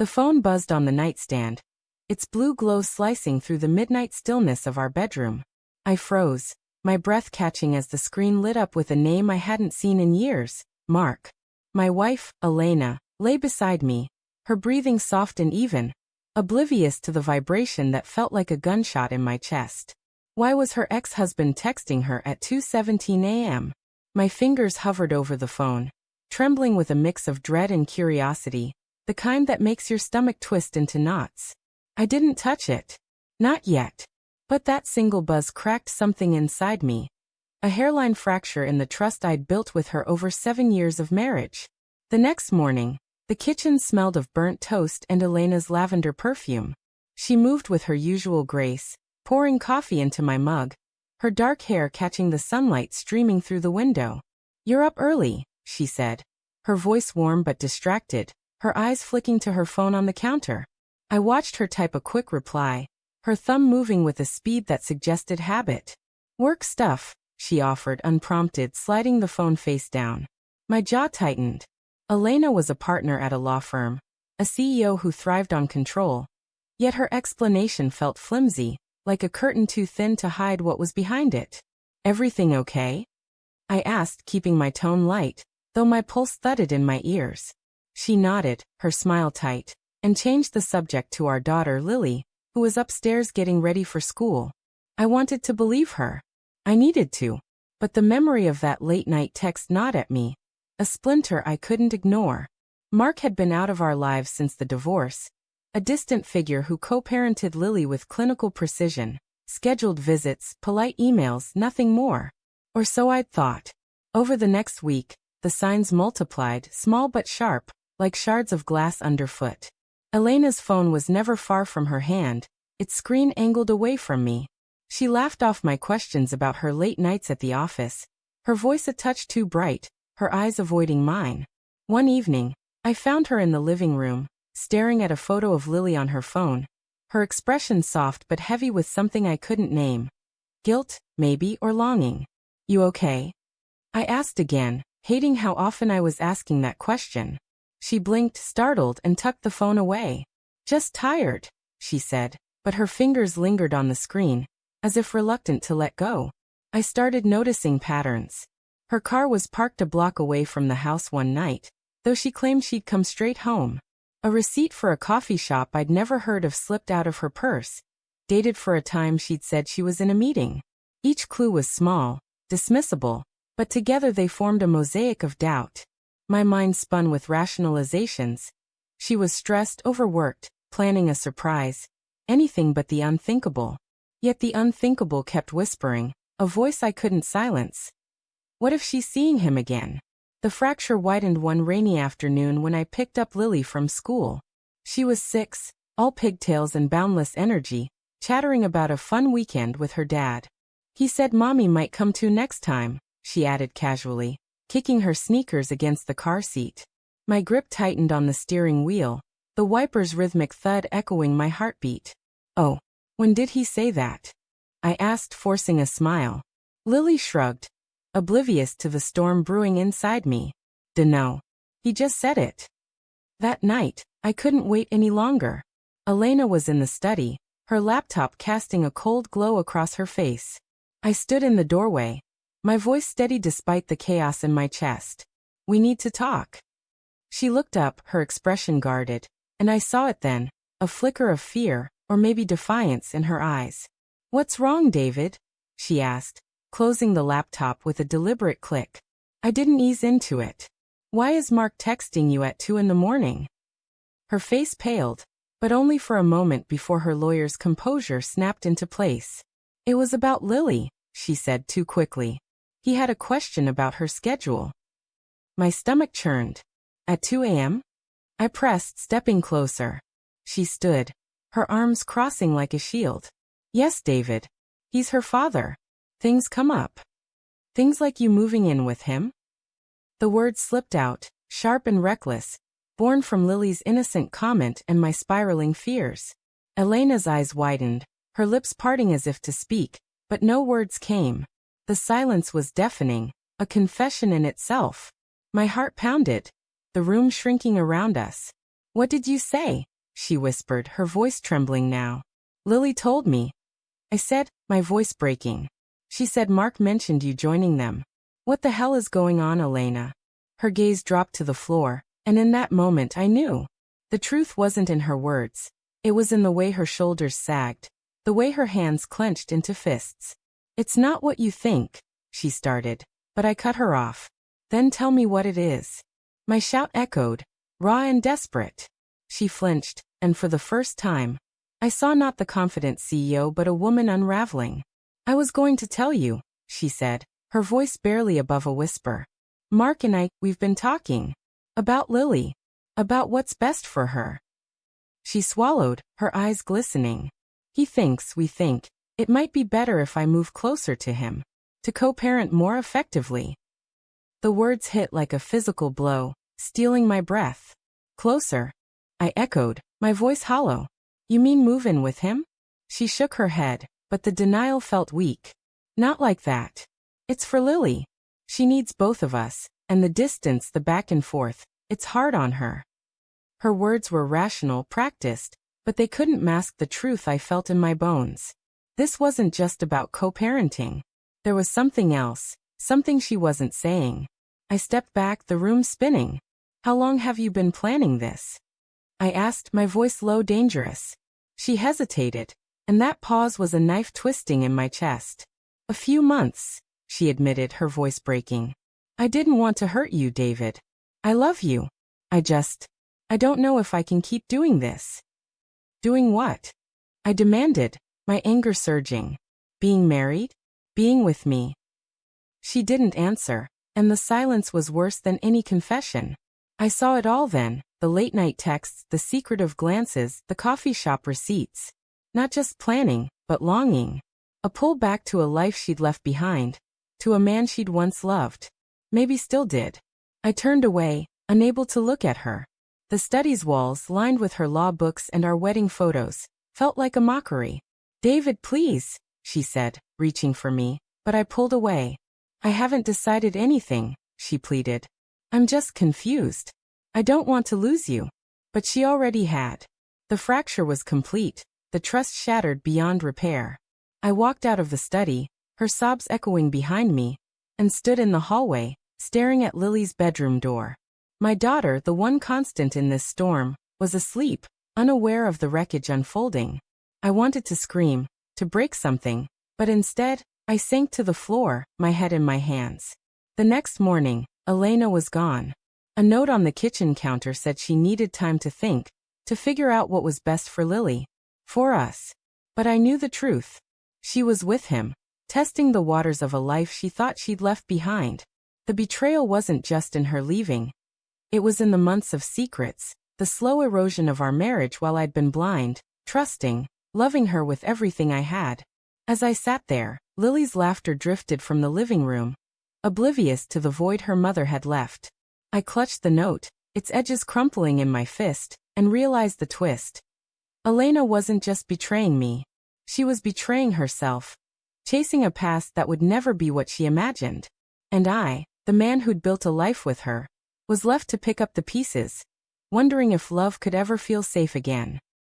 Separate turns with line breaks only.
The phone buzzed on the nightstand, its blue glow slicing through the midnight stillness of our bedroom. I froze, my breath catching as the screen lit up with a name I hadn't seen in years, Mark. My wife, Elena, lay beside me, her breathing soft and even, oblivious to the vibration that felt like a gunshot in my chest. Why was her ex-husband texting her at 2:17 a.m.? My fingers hovered over the phone, trembling with a mix of dread and curiosity, the kind that makes your stomach twist into knots. I didn't touch it. Not yet. But that single buzz cracked something inside me. A hairline fracture in the trust I'd built with her over 7 years of marriage. The next morning, the kitchen smelled of burnt toast and Elena's lavender perfume. She moved with her usual grace, pouring coffee into my mug, her dark hair catching the sunlight streaming through the window. "You're up early," she said, her voice warm but distracted, her eyes flicking to her phone on the counter. I watched her type a quick reply, her thumb moving with a speed that suggested habit. "Work stuff," she offered unprompted, sliding the phone face down. My jaw tightened. Elena was a partner at a law firm, a CEO who thrived on control. Yet her explanation felt flimsy, like a curtain too thin to hide what was behind it. "Everything okay?" I asked, keeping my tone light, though my pulse thudded in my ears. She nodded, her smile tight, and changed the subject to our daughter Lily, who was upstairs getting ready for school. I wanted to believe her. I needed to. But the memory of that late-night text gnawed at me, a splinter I couldn't ignore. Mark had been out of our lives since the divorce, a distant figure who co-parented Lily with clinical precision, scheduled visits, polite emails, nothing more. Or so I'd thought. Over the next week, the signs multiplied, small but sharp, like shards of glass underfoot. Elena's phone was never far from her hand, its screen angled away from me. She laughed off my questions about her late nights at the office, her voice a touch too bright, her eyes avoiding mine. One evening, I found her in the living room, staring at a photo of Lily on her phone, her expression soft but heavy with something I couldn't name. Guilt, maybe, or longing. "You okay?" I asked again, hating how often I was asking that question. She blinked, startled, and tucked the phone away. "Just tired," she said, but her fingers lingered on the screen, as if reluctant to let go. I started noticing patterns. Her car was parked a block away from the house one night, though she claimed she'd come straight home. A receipt for a coffee shop I'd never heard of slipped out of her purse, dated for a time she'd said she was in a meeting. Each clue was small, dismissible, but together they formed a mosaic of doubt. My mind spun with rationalizations. She was stressed, overworked, planning a surprise. Anything but the unthinkable. Yet the unthinkable kept whispering, a voice I couldn't silence. What if she's seeing him again? The fracture widened one rainy afternoon when I picked up Lily from school. She was 6, all pigtails and boundless energy, chattering about a fun weekend with her dad. "He said Mommy might come too next time," she added casually, kicking her sneakers against the car seat. My grip tightened on the steering wheel, the wiper's rhythmic thud echoing my heartbeat. "Oh, when did he say that?" I asked, forcing a smile. Lily shrugged, oblivious to the storm brewing inside me. "Dunno. He just said it." That night, I couldn't wait any longer. Elena was in the study, her laptop casting a cold glow across her face. I stood in the doorway, my voice steady despite the chaos in my chest. "We need to talk." She looked up, her expression guarded, and I saw it then, a flicker of fear, or maybe defiance in her eyes. "What's wrong, David?" she asked, closing the laptop with a deliberate click. I didn't ease into it. "Why is Mark texting you at 2 in the morning?" Her face paled, but only for a moment before her lawyer's composure snapped into place. "It was about Lily," she said too quickly. "He had a question about her schedule." My stomach churned. "At 2 a.m.? I pressed, stepping closer. She stood, her arms crossing like a shield. "Yes, David. He's her father. Things come up. Things like you moving in with him?" The words slipped out, sharp and reckless, born from Lily's innocent comment and my spiraling fears. Elena's eyes widened, her lips parting as if to speak, but no words came. The silence was deafening, a confession in itself. My heart pounded, the room shrinking around us. "What did you say?" she whispered, her voice trembling now. Lily told me. I said, my voice breaking. She said Mark mentioned you joining them. What the hell is going on, Elena? Her gaze dropped to the floor, and in that moment I knew. The truth wasn't in her words. It was in the way her shoulders sagged, the way her hands clenched into fists. It's not what you think, she started, but I cut her off. Then tell me what it is. My shout echoed, raw and desperate. She flinched, and for the first time, I saw not the confident CEO but a woman unraveling. I was going to tell you, she said, her voice barely above a whisper. Mark and we've been talking. About Lily. About what's best for her. She swallowed, her eyes glistening. We think, it might be better if I move closer to him. To co-parent more effectively. The words hit like a physical blow, stealing my breath. Closer. I echoed, my voice hollow. You mean move in with him? She shook her head, but the denial felt weak. Not like that. It's for Lily. She needs both of us, and the distance, the back and forth, it's hard on her. Her words were rational, practiced, but they couldn't mask the truth I felt in my bones. This wasn't just about co-parenting. There was something else, something she wasn't saying. I stepped back, the room spinning. How long have you been planning this? I asked, my voice low, dangerous. She hesitated, and that pause was a knife twisting in my chest. A few months, she admitted, her voice breaking. I didn't want to hurt you, David. I love you. I don't know if I can keep doing this. Doing what? I demanded, my anger surging. Being married? Being with me? She didn't answer, and the silence was worse than any confession. I saw it all then, the late-night texts, the secretive glances, the coffee shop receipts. Not just planning, but longing. A pull back to a life she'd left behind, to a man she'd once loved. Maybe still did. I turned away, unable to look at her. The study's walls, lined with her law books and our wedding photos, felt like a mockery. David, please, she said, reaching for me, but I pulled away. I haven't decided anything, she pleaded. I'm just confused. I don't want to lose you. But she already had. The fracture was complete, the trust shattered beyond repair. I walked out of the study, her sobs echoing behind me, and stood in the hallway, staring at Lily's bedroom door. My daughter, the one constant in this storm, was asleep, unaware of the wreckage unfolding. I wanted to scream, to break something, but instead, I sank to the floor, my head in my hands. The next morning, Elena was gone. A note on the kitchen counter said she needed time to think, to figure out what was best for Lily. For us. But I knew the truth. She was with him, testing the waters of a life she thought she'd left behind. The betrayal wasn't just in her leaving. It was in the months of secrets, the slow erosion of our marriage while I'd been blind, trusting, loving her with everything I had. As I sat there, Lily's laughter drifted from the living room, oblivious to the void her mother had left. I clutched the note, its edges crumpling in my fist, and realized the twist. Elena wasn't just betraying me. She was betraying herself, chasing a past that would never be what she imagined. And I, the man who'd built a life with her, was left to pick up the pieces, wondering if love could ever feel safe again.